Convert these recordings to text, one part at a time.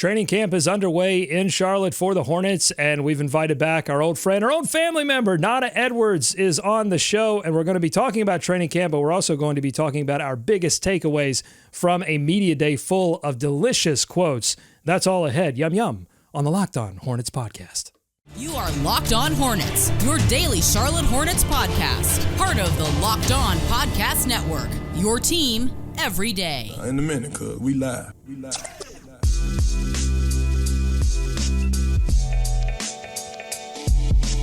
Training camp is underway in Charlotte for the Hornets, and we've invited back our old friend, our old family member, Nata Edwards is on the show, and we're going to be talking about training camp, but we're also going to be talking about our biggest takeaways from a media day full of delicious quotes. That's all ahead, yum yum, on the Locked On Hornets podcast. You are Locked On Hornets, your daily Charlotte Hornets podcast, part of the Locked On Podcast Network, your team every day. In a minute, cuz we live.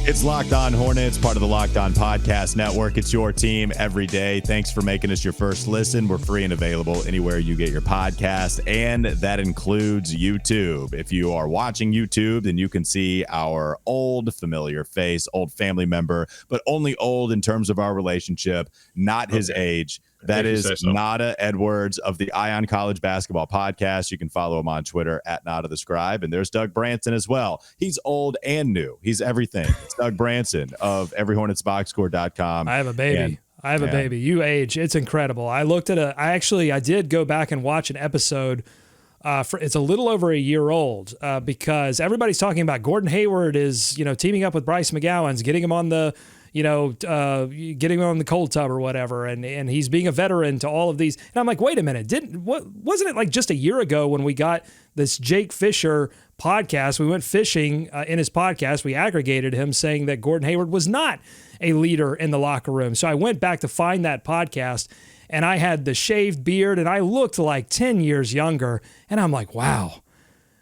It's Locked On Hornets, part of the Locked On Podcast Network. It's your team every day. Thanks for making us your first listen. We're free and available anywhere you get your podcast, and that includes YouTube. If you are watching YouTube, then you can see our old familiar face, old family member, but only old in terms of our relationship, not his age. That is Nata Edwards of the Ion College Basketball Podcast. You can follow him on Twitter at Nata the Scribe. And there's Doug Branson as well. He's old and new. He's everything. It's Doug Branson of Every Hornets Boxscore.com. I have a baby. I have a baby. You age. It's incredible. I looked at I did go back and watch an episode. It's a little over a year old because everybody's talking about Gordon Hayward is, teaming up with Bryce McGowan's, getting him on the, getting him on the cold tub or whatever. And he's being a veteran to all of these. And I'm like, wait a minute. Wasn't it like just a year ago when we got this Jake Fisher podcast? We went fishing in his podcast. We aggregated him saying that Gordon Hayward was not a leader in the locker room. So I went back to find that podcast, and I had the shaved beard, and I looked like 10 years younger. And I'm like, wow,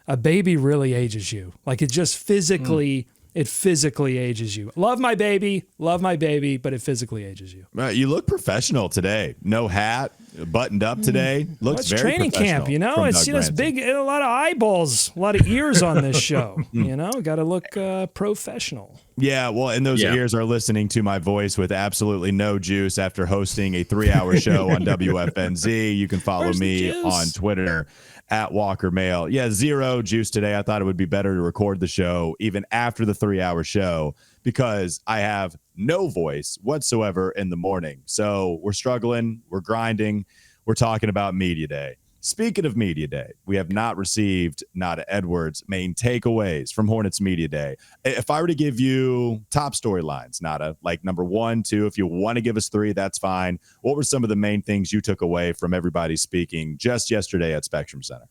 a baby really ages you. Like it just physically, it physically ages you. Love my baby, but it physically ages you. You look professional today. No hat, buttoned up today. Looks very training camp, it's big, a lot of eyeballs, a lot of ears on this show. Got to look professional. Yeah, well, and those ears are listening to my voice with absolutely no juice after hosting a 3-hour show on WFNZ. You can follow me on Twitter at Walker Mail. Yeah, zero juice today. I thought it would be better to record the show even after the 3-hour show because I have no voice whatsoever in the morning. So we're struggling, we're grinding, we're talking about Media Day. Speaking of Media Day, we have not received Nata Edwards' main takeaways from Hornets Media Day. If I were to give you top storylines, Nata, like number 1, 2, if you want to give us 3, that's fine. What were some of the main things you took away from everybody speaking just yesterday at Spectrum Center?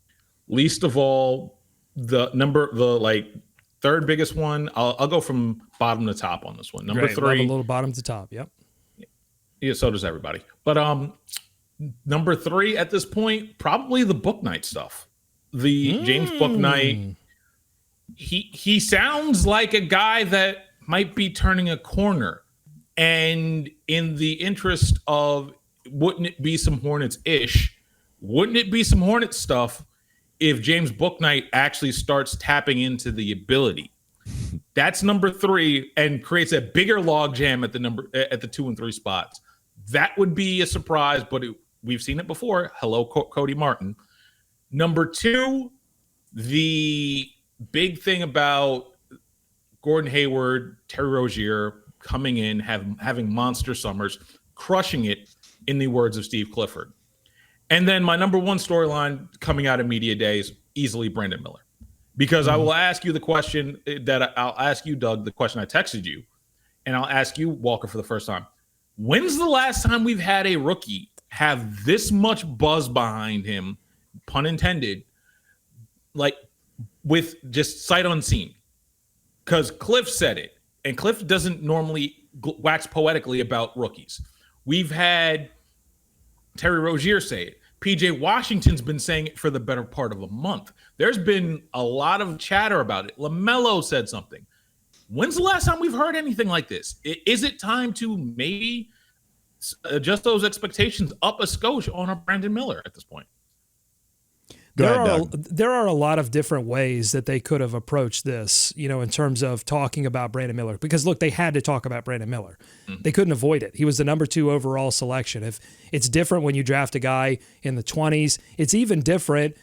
Least of all, the third biggest one, I'll go from bottom to top on this one. Number 3. Love a little bottom to top, yep. Yeah, so does everybody. But number 3 at this point, probably the Bouknight stuff. The James Bouknight, he sounds like a guy that might be turning a corner. And in the interest of wouldn't it be some Hornets-ish, wouldn't it be some Hornets stuff if James Bouknight actually starts tapping into the ability? That's number 3 and creates a bigger logjam at the 2 and 3 spots. That would be a surprise, but we've seen it before. Hello, Cody Martin. Number 2, the big thing about Gordon Hayward, Terry Rozier coming in, having monster summers, crushing it, in the words of Steve Clifford. And then my number 1 storyline coming out of Media Days, easily Brandon Miller. Because I will ask you the question that I'll ask you, Doug, the question I texted you, and I'll ask you, Walker, for the first time. When's the last time we've had a rookie have this much buzz behind him, pun intended, like with just sight unseen? Because Cliff said it, and Cliff doesn't normally wax poetically about rookies. We've had Terry Rozier say it. PJ Washington's been saying it for the better part of a month. There's been a lot of chatter about it. LaMelo said something. When's the last time we've heard anything like this? Is it time to maybe adjust those expectations up a skosh on a Brandon Miller at this point? There are a lot of different ways that they could have approached this, in terms of talking about Brandon Miller. Because, look, they had to talk about Brandon Miller. They couldn't avoid it. He was the number 2 overall selection. If it's different when you draft a guy in the 20s, it's even different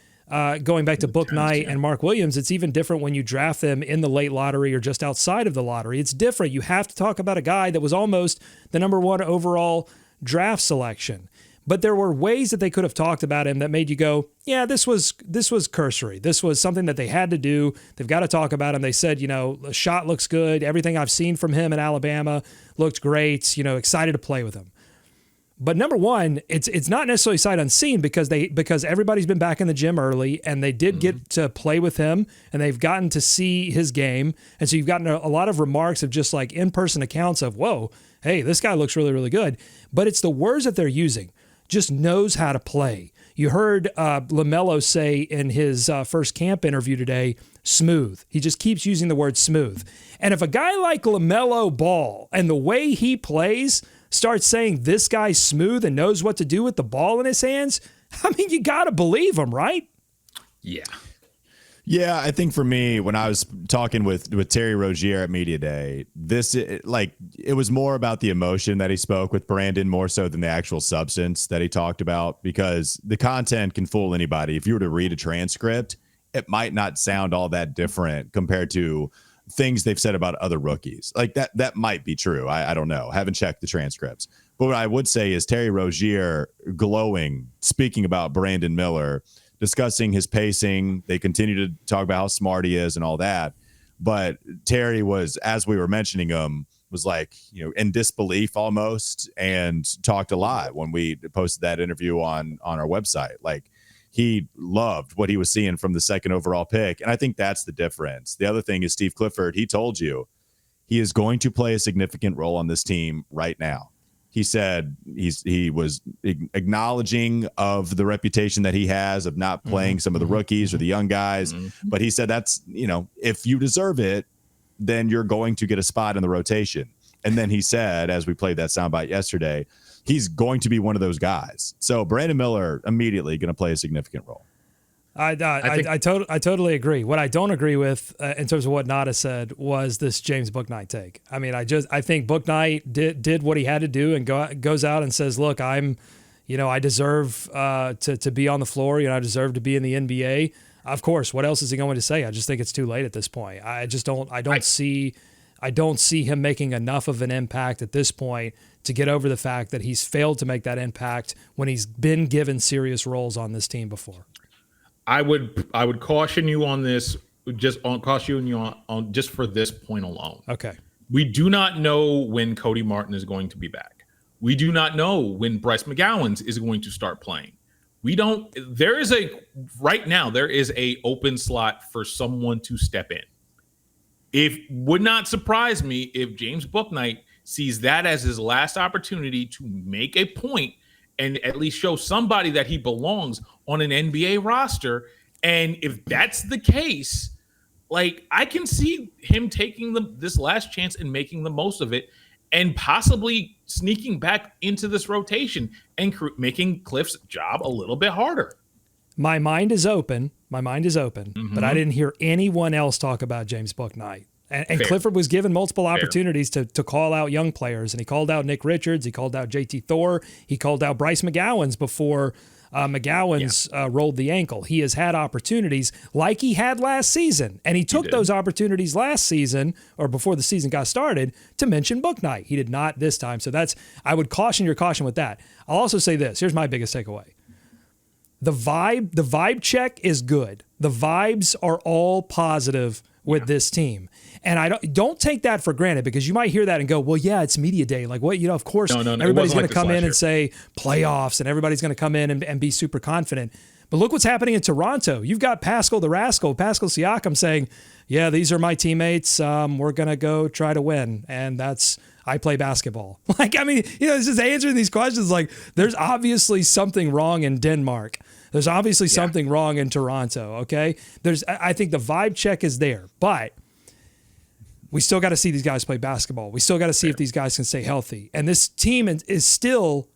going back to Bouknight and Mark Williams. It's even different when you draft them in the late lottery or just outside of the lottery. It's different. You have to talk about a guy that was almost the number 1 overall draft selection. but there were ways that they could have talked about him that made you go, yeah, this was cursory. This was something that they had to do. They've got to talk about him. They said, the shot looks good. Everything I've seen from him in Alabama looked great. Excited to play with him. But number one, it's not necessarily sight unseen because everybody's been back in the gym early and they did get to play with him and they've gotten to see his game. And so you've gotten a lot of remarks of just like in-person accounts of, whoa, hey, this guy looks really, really good. But it's the words that they're using. Just knows how to play. You heard LaMelo say in his first camp interview today, smooth. He just keeps using the word smooth. And if a guy like LaMelo Ball and the way he plays starts saying this guy's smooth and knows what to do with the ball in his hands, I mean, you got to believe him, right? Yeah. Yeah, I think for me, when I was talking with Terry Rozier at Media Day, it was more about the emotion that he spoke with Brandon more so than the actual substance that he talked about, because the content can fool anybody. If you were to read a transcript, it might not sound all that different compared to things they've said about other rookies. Like that might be true. I don't know. Haven't checked the transcripts. But what I would say is Terry Rozier glowing, speaking about Brandon Miller, discussing his pacing. They continue to talk about how smart he is and all that. But Terry was, as we were mentioning him, was like, in disbelief almost, and talked a lot when we posted that interview on our website. Like, he loved what he was seeing from the second overall pick. And I think that's the difference. The other thing is Steve Clifford, he told you he is going to play a significant role on this team right now. He said he was acknowledging of the reputation that he has of not playing some of the rookies or the young guys. But he said that's, if you deserve it, then you're going to get a spot in the rotation. And then he said, as we played that soundbite yesterday, he's going to be one of those guys. So Brandon Miller immediately going to play a significant role. I totally agree. What I don't agree with in terms of what Nata said was this James Bouknight take. I mean, I think Bouknight did what he had to do and goes out and says, look, I deserve to be on the floor. I deserve to be in the NBA. Of course, what else is he going to say? I just think it's too late at this point. I don't see him making enough of an impact at this point to get over the fact that he's failed to make that impact when he's been given serious roles on this team before. I would caution you on this, just for this point alone. Okay. We do not know when Cody Martin is going to be back. We do not know when Bryce McGowan is going to start playing. Right now there is a open slot for someone to step in. It would not surprise me if James Bouknight sees that as his last opportunity to make a point and at least show somebody that he belongs on an NBA roster. And if that's the case, like, I can see him taking this last chance and making the most of it and possibly sneaking back into this rotation and making Cliff's job a little bit harder. My mind is open, but I didn't hear anyone else talk about James Bouknight. And Clifford was given multiple opportunities to call out young players, and he called out Nick Richards, he called out JT Thor, he called out Bryce McGowan before McGowan's rolled the ankle. He has had opportunities like he had last season, and he took those opportunities last season, or before the season got started, to mention Bouknight. He did not this time, so I would caution your caution with that. I'll also say this. Here's my biggest takeaway. The vibe check is good. The vibes are all positive with this team. And I don't take that for granted, because you might hear that and go, well, yeah, it's media day. Like, what, of course, everybody's going to come in and say playoffs, and everybody's going to come in and be super confident. But look what's happening in Toronto. You've got Pascal the Rascal, Pascal Siakam, saying, yeah, these are my teammates. We're going to go try to win. And I play basketball. Like, I mean, it's just answering these questions. Like, there's obviously something wrong in Denmark. There's obviously something wrong in Toronto. Okay. I think the vibe check is there, but we still got to see these guys play basketball. We still got to see if these guys can stay healthy. And this team is still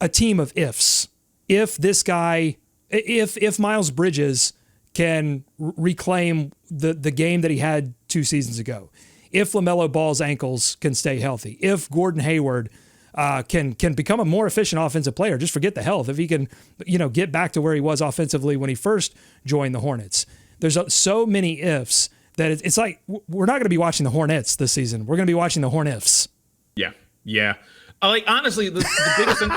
a team of ifs. If this guy, if Miles Bridges can reclaim the game that he had 2 seasons ago, if LaMelo Ball's ankles can stay healthy, if Gordon Hayward can become a more efficient offensive player, just forget the health, if he can, get back to where he was offensively when he first joined the Hornets. There's so many ifs that it's like we're not going to be watching the Hornets this season. We're going to be watching the Hornifs. Yeah. Like, honestly, the biggest thing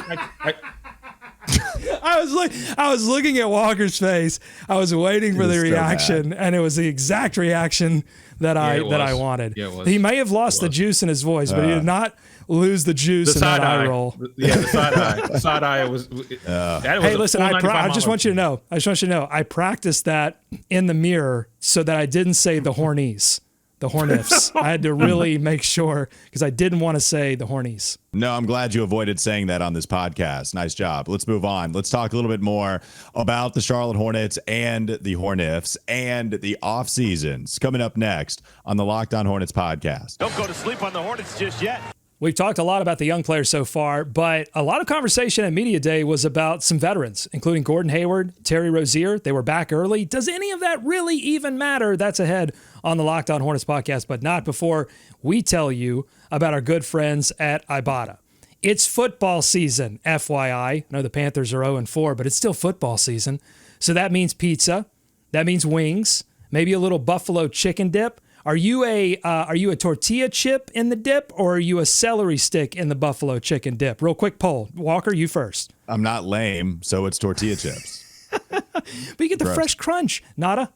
I was looking at Walker's face. I was waiting for the reaction, and it was the exact reaction that I wanted. Yeah, he may have lost the juice in his voice, but he did not lose the juice in that eye roll. Yeah, the side eye. The side eye was. Hey, listen, I just want you to know. I practiced that in the mirror so that I didn't say the Hornies. The Hornets. I had to really make sure because I didn't want to say the Hornies. No, I'm glad you avoided saying that on this podcast. Nice job. Let's move on. Let's talk a little bit more about the Charlotte Hornets and the Hornets and the off seasons coming up next on the Locked On Hornets podcast. Don't go to sleep on the Hornets just yet. We've talked a lot about the young players so far, but a lot of conversation at Media Day was about some veterans, including Gordon Hayward, Terry Rozier. They were back early. Does any of that really even matter? That's ahead on the Locked On Hornets podcast, but not before we tell you about our good friends at Ibotta. It's football season, FYI. I know the Panthers are 0-4, but it's still football season. So that means pizza. That means wings, maybe a little buffalo chicken dip. Are you a tortilla chip in the dip, or are you a celery stick in the buffalo chicken dip? Real quick poll. Walker, you first. I'm not lame, so it's tortilla chips. But you get the fresh crunch. Nata?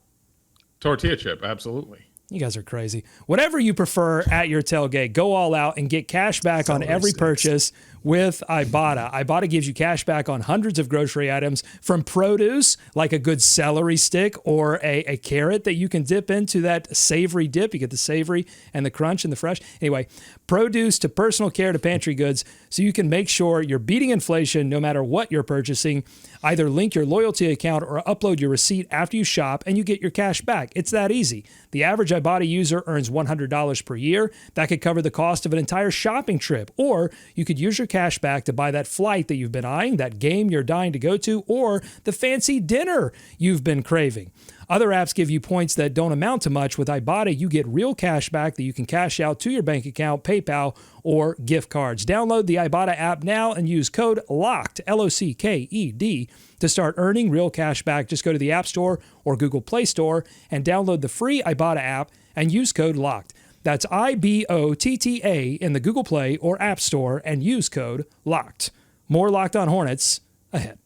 Tortilla chip, absolutely. You guys are crazy. Whatever you prefer at your tailgate, go all out and get cash back on every purchase with Ibotta. Ibotta gives you cash back on hundreds of grocery items, from produce, like a good celery stick or a carrot that you can dip into that savory dip. You get the savory and the crunch and the fresh. Anyway, produce to personal care to pantry goods, so you can make sure you're beating inflation no matter what you're purchasing. Either link your loyalty account or upload your receipt after you shop, and you get your cash back. It's that easy. The average Ibotta user earns $100 per year. That could cover the cost of an entire shopping trip. Or you could use your cash back to buy that flight that you've been eyeing, that game you're dying to go to, or the fancy dinner you've been craving. Other apps give you points that don't amount to much. With Ibotta, you get real cash back that you can cash out to your bank account, PayPal, or gift cards. Download the Ibotta app now and use code LOCKED, LOCKED, to start earning real cash back. Just go to the App Store or Google Play Store and download the free Ibotta app and use code LOCKED. That's IBOTTA in the Google Play or App Store and use code LOCKED. More Locked On Hornets ahead.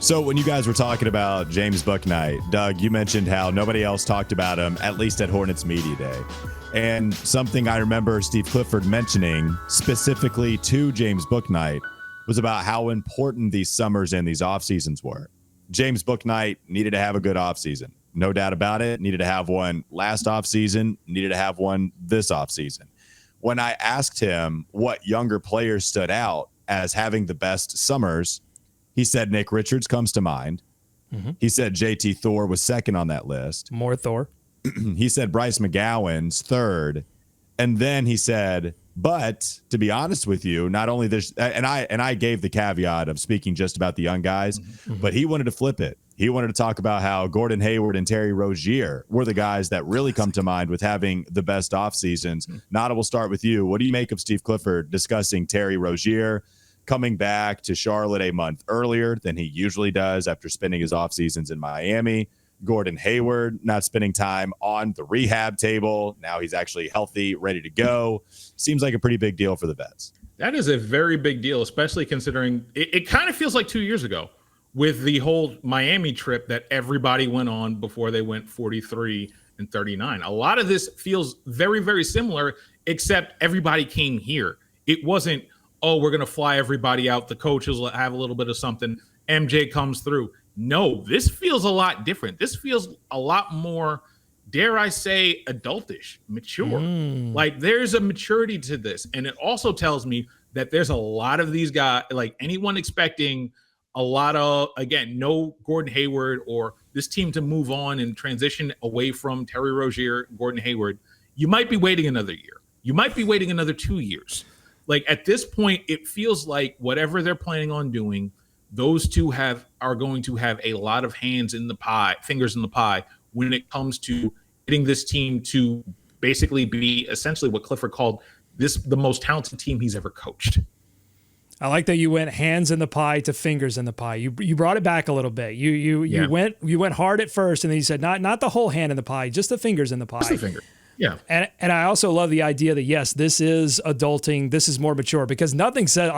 So when you guys were talking about James Bouknight, Doug, you mentioned how nobody else talked about him, at least at Hornets Media Day. And something I remember Steve Clifford mentioning specifically to James Bouknight was about how important these summers and these off seasons were. James Bouknight needed to have a good off season. No doubt about it. Needed to have one last off season, needed to have one this off season. When I asked him what younger players stood out as having the best summers, he said Nick Richards comes to mind. Mm-hmm. He said JT Thor was second on that list. More Thor. He said Bryce McGowan's third. And then he said, but to be honest with you, not only this, and I gave the caveat of speaking just about the young guys, mm-hmm. but he wanted to flip it. He wanted to talk about how Gordon Hayward and Terry Rozier were the guys that really come to mind with having the best off seasons. Mm-hmm. Nata, we'll start with you. What do you make of Steve Clifford discussing Terry Rozier coming back to Charlotte a month earlier than he usually does after spending his off seasons in Miami? Gordon Hayward not spending time on the rehab table. Now he's actually healthy, ready to go. Seems like a pretty big deal for the vets. That is a very big deal, especially considering it kind of feels like 2 years ago with the whole Miami trip that everybody went on before they went 43 and 39. A lot of this feels very, very similar, except everybody came here. It wasn't, oh, we're going to fly everybody out. The coaches will have a little bit of something. MJ comes through. No, this feels a lot different. This feels a lot more, dare I say, adultish, mature. Like there's a maturity to this. And it also tells me that there's a lot of these guys, like anyone expecting a lot of, again, no Gordon Hayward or this team to move on and transition away from Terry Rozier, Gordon Hayward, you might be waiting another year. You might be waiting another 2 years. Like at this point, it feels like whatever they're planning on doing, those two are going to have a lot of fingers in the pie when it comes to getting this team to basically be essentially what Clifford called the most talented team he's ever coached. I like that you went hands in the pie to fingers in the pie. You brought it back a little bit. You went hard at first, and then you said not the whole hand in the pie, just the fingers in the pie. Just the finger. Yeah. And I also love the idea that, yes, this is adulting. This is more mature, because nothing says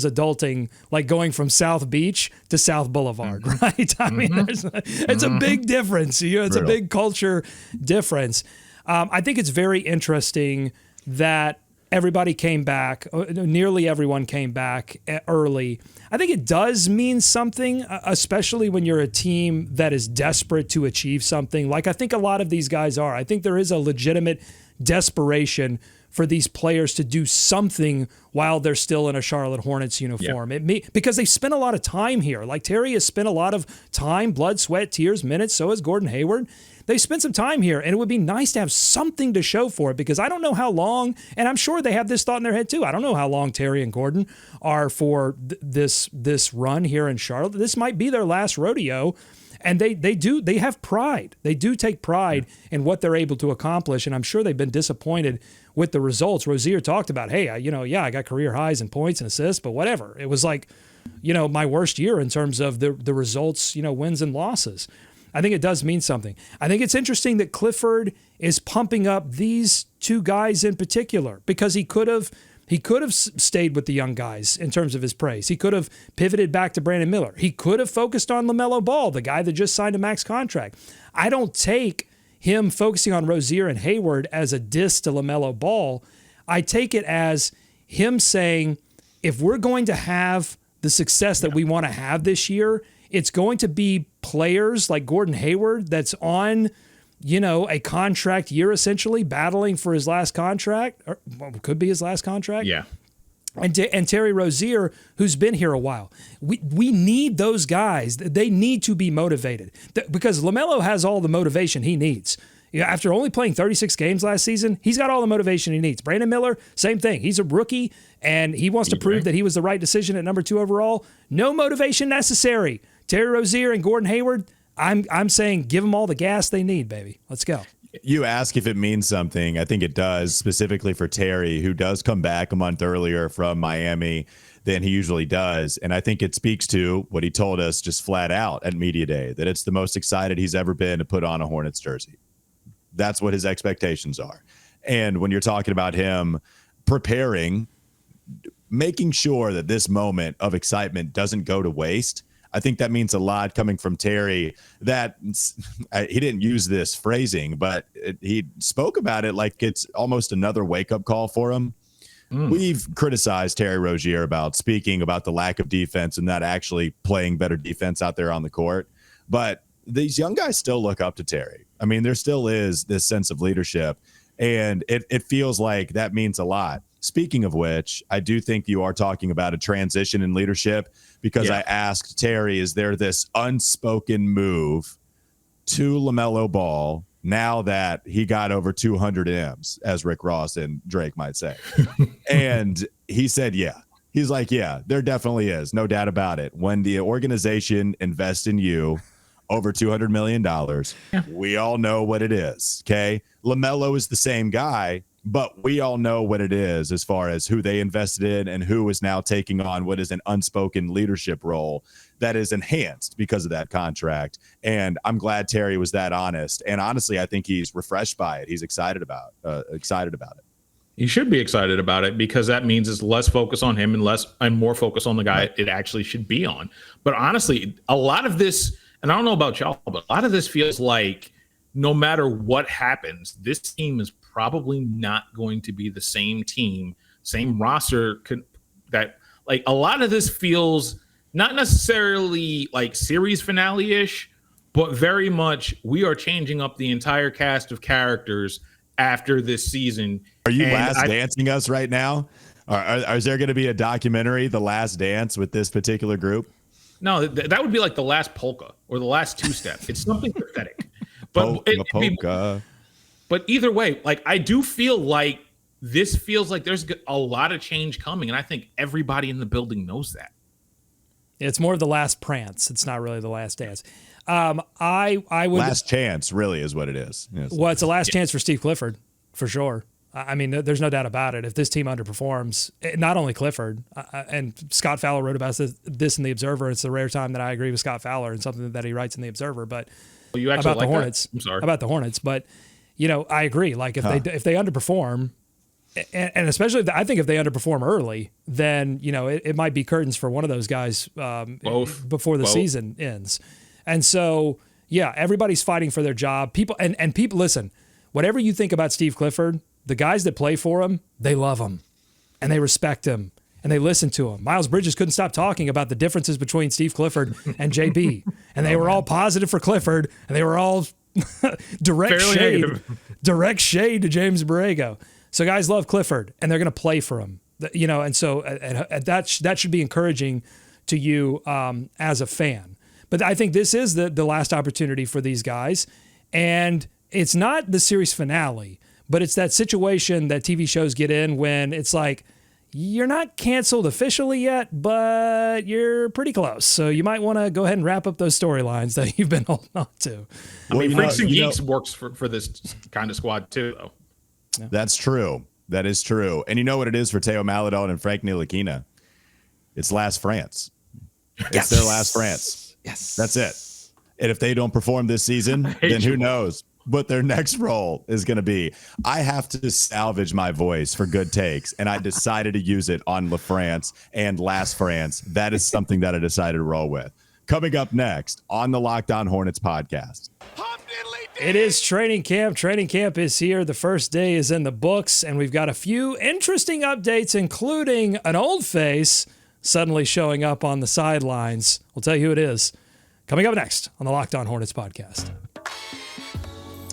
adulting like going from South Beach to South Boulevard, right? I mean, it's a big difference. It's a big culture difference. I think it's very interesting that everybody came back. Nearly everyone came back early. I think it does mean something, especially when you're a team that is desperate to achieve something. Like I think a lot of these guys are. I think there is a legitimate desperation for these players to do something while they're still in a Charlotte Hornets uniform. Yeah. Because they've spent a lot of time here. Like Terry has spent a lot of time, blood, sweat, tears, minutes. So has Gordon Hayward. They spent some time here, and it would be nice to have something to show for it, because I don't know how long, and I'm sure they have this thought in their head too. I don't know how long Terry and Gordon are for this run here in Charlotte. This might be their last rodeo, and they have pride. They do take pride in what they're able to accomplish, and I'm sure they've been disappointed with the results. Rozier talked about, hey, I got career highs in points and assists, but whatever. It was like, my worst year in terms of the results, wins and losses. I think it does mean something. I think it's interesting that Clifford is pumping up these two guys in particular, because he could have stayed with the young guys in terms of his praise. He could have pivoted back to Brandon Miller. He could have focused on LaMelo Ball, the guy that just signed a max contract. I don't take him focusing on Rozier and Hayward as a diss to LaMelo Ball. I take it as him saying, if we're going to have the success that we want to have this year, it's going to be players like Gordon Hayward that's on, a contract year, essentially battling for his last contract, or could be his last contract. Yeah. And Terry Rozier, who's been here a while. We need those guys. They need to be motivated, because LaMelo has all the motivation he needs. After only playing 36 games last season, he's got all the motivation he needs. Brandon Miller, same thing. He's a rookie, and he wants to prove that he was the right decision at number 2 overall. No motivation necessary. Terry Rozier and Gordon Hayward, I'm saying give them all the gas they need, baby. Let's go. You ask if it means something. I think it does, specifically for Terry, who does come back a month earlier from Miami than he usually does. And I think it speaks to what he told us just flat out at Media Day, that it's the most excited he's ever been to put on a Hornets jersey. That's what his expectations are. And when you're talking about him preparing, making sure that this moment of excitement doesn't go to waste, I think that means a lot coming from Terry. That he didn't use this phrasing, but he spoke about it like it's almost another wake-up call for him. We've criticized Terry Rozier about speaking about the lack of defense and not actually playing better defense out there on the court. But these young guys still look up to Terry. I mean, there still is this sense of leadership, and it feels like that means a lot. Speaking of which, I do think you are talking about a transition in leadership, because I asked Terry, is there this unspoken move to LaMelo Ball now that he got over 200 M's, as Rick Ross and Drake might say? And he said, yeah. He's like, yeah, there definitely is. No doubt about it. When the organization invests in you over $200 million, we all know what it is, okay? LaMelo is the same guy, but we all know what it is as far as who they invested in and who is now taking on what is an unspoken leadership role that is enhanced because of that contract. And I'm glad Terry was that honest. And honestly, I think he's refreshed by it. He's excited about it. He should be excited about it, because that means it's less focus on him and more focus on the guy it actually should be on. But honestly, a lot of this, and I don't know about y'all, but a lot of this feels like no matter what happens, this team is probably not going to be the same team, same roster. That, like, a lot of this feels not necessarily like series finale-ish, but very much we are changing up the entire cast of characters after this season. Are you dancing us right now? Is there going to be a documentary, The Last Dance, with this particular group? No, that would be like The Last Polka or The Last Two-Step. It's something pathetic. But polka. But either way, like, I do feel like this feels like there's a lot of change coming, and I think everybody in the building knows that. It's more of the last prance. It's not really the last dance. I would last chance really is what it is. Yes. Well, it's a last chance for Steve Clifford for sure. I mean, there's no doubt about it. If this team underperforms, not only Clifford, and Scott Fowler wrote about this in The Observer. It's the rare time that I agree with Scott Fowler and something that he writes in The Observer. But you actually about the Hornets, I'm sorry about the Hornets. But I agree. Like if they underperform, and especially I think if they underperform early, then it might be curtains for one of those guys before the season ends. And so everybody's fighting for their job. People and people listen. Whatever you think about Steve Clifford, the guys that play for him, they love him and they respect him and they listen to him. Miles Bridges couldn't stop talking about the differences between Steve Clifford and JB, and they were all positive for Clifford, and they were all direct shade to James Borrego. So guys love Clifford, and they're going to play for him. And so that should be encouraging to you as a fan. But I think this is the last opportunity for these guys, and it's not the series finale, but it's that situation that TV shows get in when it's like, you're not canceled officially yet, but you're pretty close. So you might want to go ahead and wrap up those storylines that you've been holding on to. I mean, Freaks and Geeks works for this kind of squad too, though. Yeah. That's true. That is true. And you know what it is for Theo Maledon and Frank Ntilikina? It's Last France. It's their Last France. Yes. That's it. And if they don't perform this season, then who knows what their next role is going to be. I have to salvage my voice for good takes, and I decided to use it on La France and Last France. That is something that I decided to roll with. Coming up next on the Locked On Hornets podcast. It is training camp. Training camp is here. The first day is in the books, and we've got a few interesting updates, including an old face suddenly showing up on the sidelines. We'll tell you who it is. Coming up next on the Locked On Hornets podcast.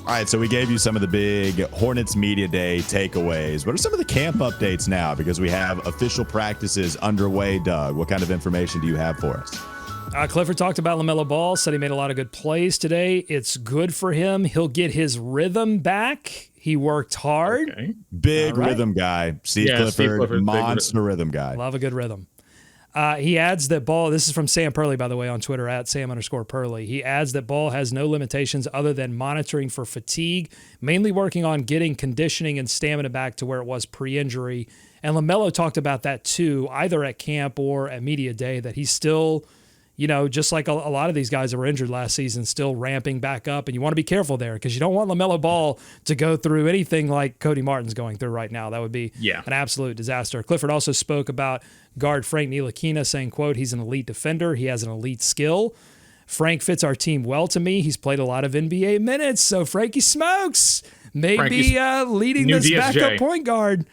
All right, so we gave you some of the big Hornets Media Day takeaways. What are some of the camp updates now? Because we have official practices underway, Doug. What kind of information do you have for us? Clifford talked about LaMelo Ball, said he made a lot of good plays today. It's good for him. He'll get his rhythm back. He worked hard. Okay. Big rhythm guy. Steve Clifford, monster rhythm guy. Love a good rhythm. He adds that Ball, this is from Sam Purley, by the way, on Twitter, at Sam_Purley. He adds that Ball has no limitations other than monitoring for fatigue, mainly working on getting conditioning and stamina back to where it was pre-injury. And LaMelo talked about that too, either at camp or at Media Day, that he's still, just like a lot of these guys that were injured last season, still ramping back up. And you want to be careful there because you don't want LaMelo Ball to go through anything like Cody Martin's going through right now. That would be an absolute disaster. Clifford also spoke about guard Frank Ntilikina, saying, quote, he's an elite defender. He has an elite skill. Frank fits our team well to me. He's played a lot of NBA minutes. So Frankie Smokes may be leading this backup point guard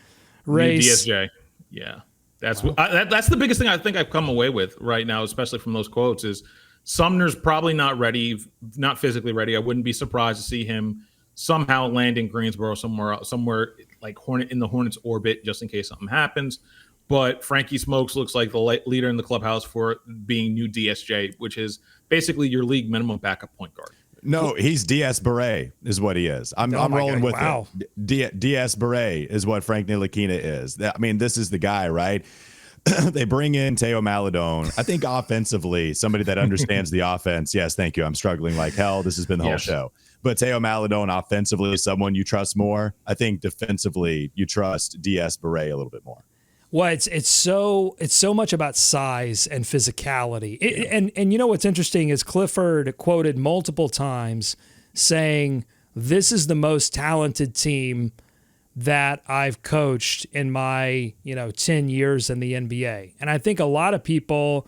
race. New DSJ. Yeah. That's the biggest thing I think I've come away with right now, especially from those quotes, is Sumner's probably not ready, not physically ready. I wouldn't be surprised to see him somehow land in Greensboro somewhere like in the Hornets orbit, just in case something happens. But Frankie Smokes looks like the leader in the clubhouse for being new DSJ, which is basically your league minimum backup point guard. No, he's DS Beret is what he is. I'm rolling with it. DS Beret is what Frank Ntilikina is. I mean, this is the guy, right? They bring in Theo Maledon. I think offensively, somebody that understands the offense. Yes, thank you. I'm struggling like hell. This has been the whole show. But Theo Maledon offensively is someone you trust more. I think defensively, you trust DS Beret a little bit more. Well, it's so much about size and physicality. And you know what's interesting is Clifford quoted multiple times saying, this is the most talented team that I've coached in my 10 years in the NBA. And I think a lot of people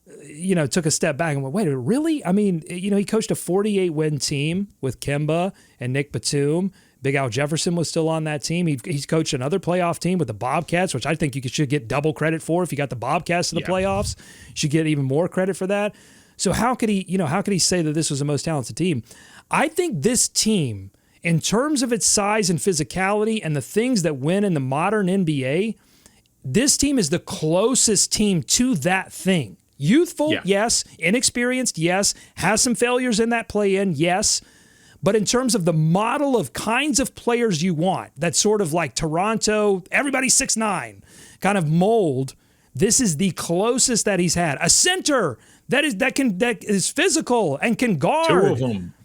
took a step back and went, wait, really? I mean, he coached a 48-win team with Kemba and Nick Batum. Big Al Jefferson was still on that team. He's coached another playoff team with the Bobcats, which I think you should get double credit for. If you got the Bobcats to the playoffs, you should get even more credit for that. So how could he say that this was the most talented team? I think this team, in terms of its size and physicality and the things that win in the modern NBA, this team is the closest team to that thing. Youthful, yes. Inexperienced, yes. Has some failures in that play-in, yes. But in terms of the model of kinds of players you want, that sort of like Toronto, everybody 6'9" kind of mold, this is the closest that he's had. A center that is physical and can guard.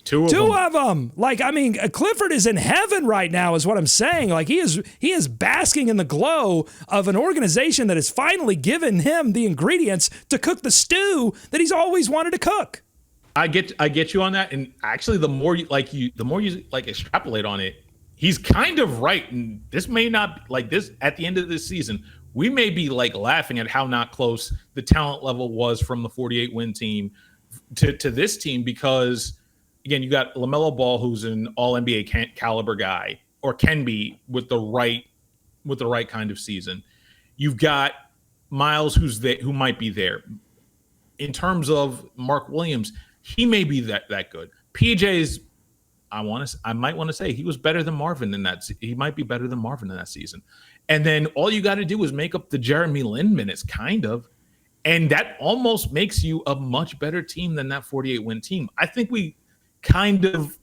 Two of them. Like, I mean, Clifford is in heaven right now is what I'm saying. Like, he is basking in the glow of an organization that has finally given him the ingredients to cook the stew that he's always wanted to cook. I get you on that. And actually, the more you extrapolate on it, he's kind of right. And this may not like this at the end of this season. We may be like laughing at how not close the talent level was from the 48 win team to this team, because again, you got LaMelo Ball, who's an all NBA caliber guy, or can be with the right kind of season. You've got Miles, who might be there. In terms of Mark Williams, he may be that good. PJ's, I might want to say he was better than Marvin in that. He might be better than Marvin in that season. And then all you got to do is make up the Jeremy Lin minutes, kind of. And that almost makes you a much better team than that 48-win team. I think we kind of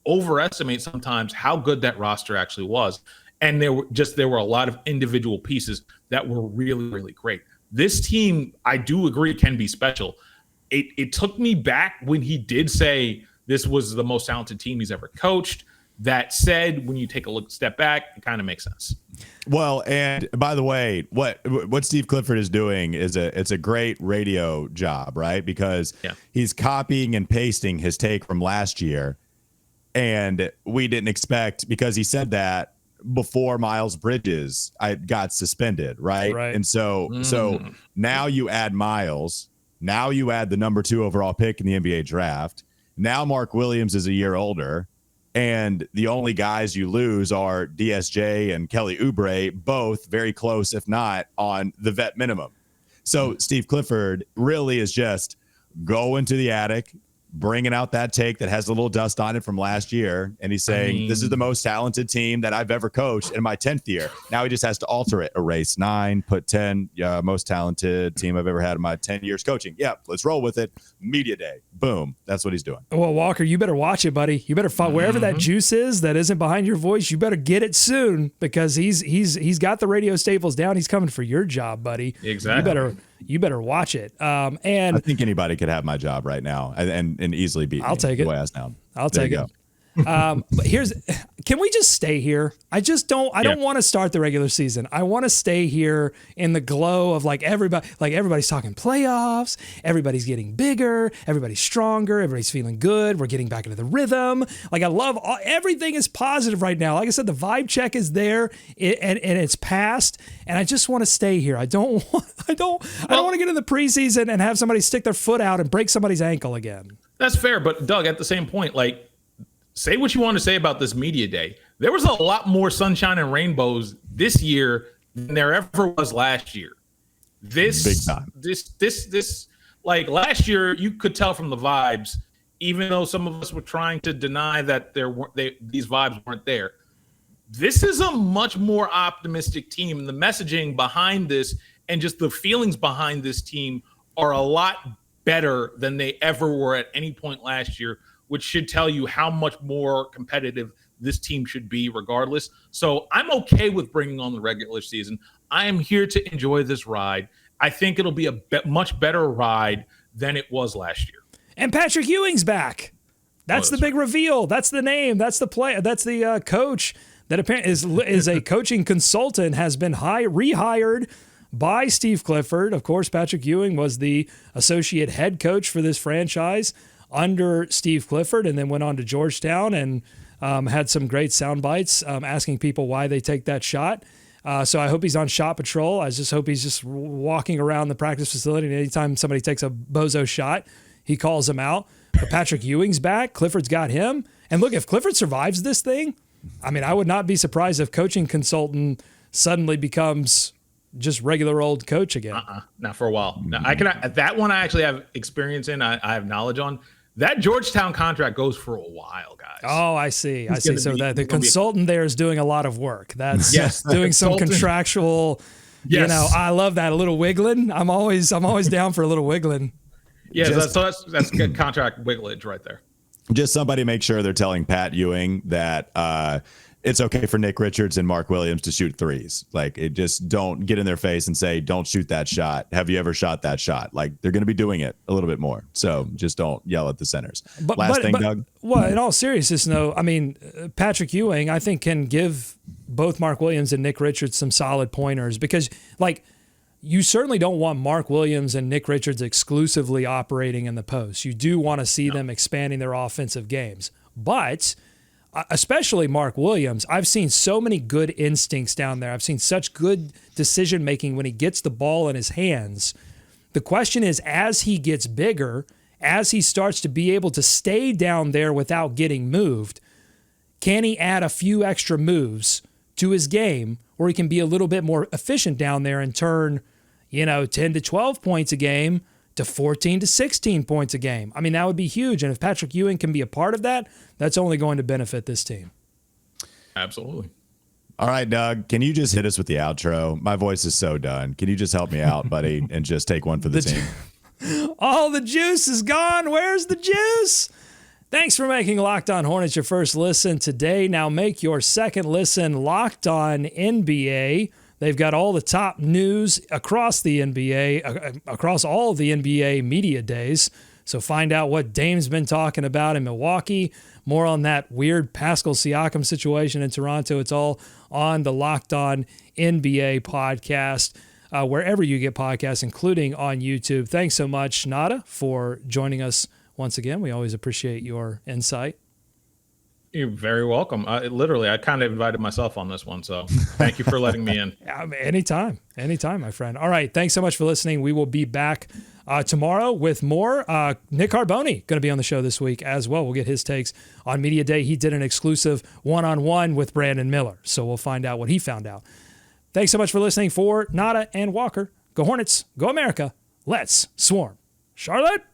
overestimate sometimes how good that roster actually was. And there were a lot of individual pieces that were really, really great. This team, I do agree, can be special. It took me back when he did say this was the most talented team he's ever coached. That said, when you take a step back, it kind of makes sense. Well, and by the way, what Steve Clifford is doing is it's a great radio job, right? Because he's copying and pasting his take from last year, and we didn't expect, because he said that before Miles Bridges got suspended, right? And so now you add Miles, now you add the number 2 overall pick in the NBA draft. Now Mark Williams is a year older. And the only guys you lose are DSJ and Kelly Oubre, both very close, if not on the vet minimum. So Steve Clifford really is just going to the attic, bringing out that take that has a little dust on it from last year. And he's saying, this is the most talented team that I've ever coached in my 10th year. Now he just has to alter it. Erase 9, put 10, most talented team I've ever had in my 10 years coaching. Yeah, let's roll with it. Media day. Boom. That's what he's doing. Well, Walker, you better watch it, buddy. You better find wherever that juice is that isn't behind your voice. You better get it soon, because he's got the radio staples down. He's coming for your job, buddy. Exactly. You better watch it. And I think anybody could have my job right now and easily beat me. I'll take it. The way I sound. I'll take it. But can we just stay here? I don't want to start the regular season. I want to stay here in the glow of everybody's talking playoffs. Everybody's getting bigger. Everybody's stronger. Everybody's feeling good. We're getting back into the rhythm. I love everything is positive right now. Like I said, the vibe check is there and it's passed. And I just want to stay here. I don't want to get in the preseason and have somebody stick their foot out and break somebody's ankle again. That's fair. But Doug, at the same point, say what you want to say about this media day. There was a lot more sunshine and rainbows this year than there ever was last year. Big time. This last year, you could tell from the vibes, even though some of us were trying to deny that these vibes weren't there. This is a much more optimistic team, and the messaging behind this and just the feelings behind this team are a lot better than they ever were at any point last year, which should tell you how much more competitive this team should be regardless. So I'm okay with bringing on the regular season. I am here to enjoy this ride. I think it'll be a much better ride than it was last year. And Patrick Ewing's back. That's the big reveal. That's the name. That's the play. That's the coach that apparently is a coaching consultant, has been rehired by Steve Clifford. Of course, Patrick Ewing was the associate head coach for this franchise under Steve Clifford, and then went on to Georgetown and had some great sound bites asking people why they take that shot. So I hope he's on shot patrol. I just hope he's just walking around the practice facility, and anytime somebody takes a bozo shot, he calls them out. But Patrick Ewing's back. Clifford's got him. And look, if Clifford survives this thing, I mean, I would not be surprised if coaching consultant suddenly becomes just regular old coach again. Not for a while. No, that one I actually have experience in. I have knowledge on. That Georgetown contract goes for a while, guys. Oh, I see. So that the consultant there is doing a lot of work. That's doing some contractual. Yes. I love that, a little wiggling. I'm always down for a little wiggling. Yeah, that's good contract wigglage right there. Just somebody make sure they're telling Pat Ewing that it's okay for Nick Richards and Mark Williams to shoot threes. Just don't get in their face and say, don't shoot that shot. Have you ever shot that shot? They're going to be doing it a little bit more. So just don't yell at the centers. Last thing, Doug. Well, in all seriousness, no, I mean, Patrick Ewing, I think, can give both Mark Williams and Nick Richards some solid pointers, because you certainly don't want Mark Williams and Nick Richards exclusively operating in the post. You do want to see them expanding their offensive games. But especially Mark Williams, I've seen so many good instincts down there. I've seen such good decision-making when he gets the ball in his hands. The question is, as he gets bigger, as he starts to be able to stay down there without getting moved, can he add a few extra moves to his game where he can be a little bit more efficient down there and turn, 10 to 12 points a game to 14 to 16 points a game? I mean, that would be huge. And if Patrick Ewing can be a part of that, that's only going to benefit this team. Absolutely. All right, Doug, can you just hit us with the outro? My voice is so done. Can you just help me out, buddy, and just take one for the team? All the juice is gone. Where's the juice? Thanks for making Locked On Hornets your first listen today. Now make your second listen Locked On NBA. They've got all the top news across the NBA, across all of the NBA media days. So find out what Dame's been talking about in Milwaukee. More on that weird Pascal Siakam situation in Toronto. It's all on the Locked On NBA podcast, wherever you get podcasts, including on YouTube. Thanks so much, Nata, for joining us once again. We always appreciate your insight. You're very welcome. I kind of invited myself on this one, so thank you for letting me in. Anytime, my friend. All right, thanks so much for listening. We will be back tomorrow with more. Nick Carboni going to be on the show this week as well. We'll get his takes on Media Day. He did an exclusive one-on-one with Brandon Miller, so we'll find out what he found out. Thanks so much for listening. For Nata and Walker, go Hornets, go America. Let's swarm. Charlotte!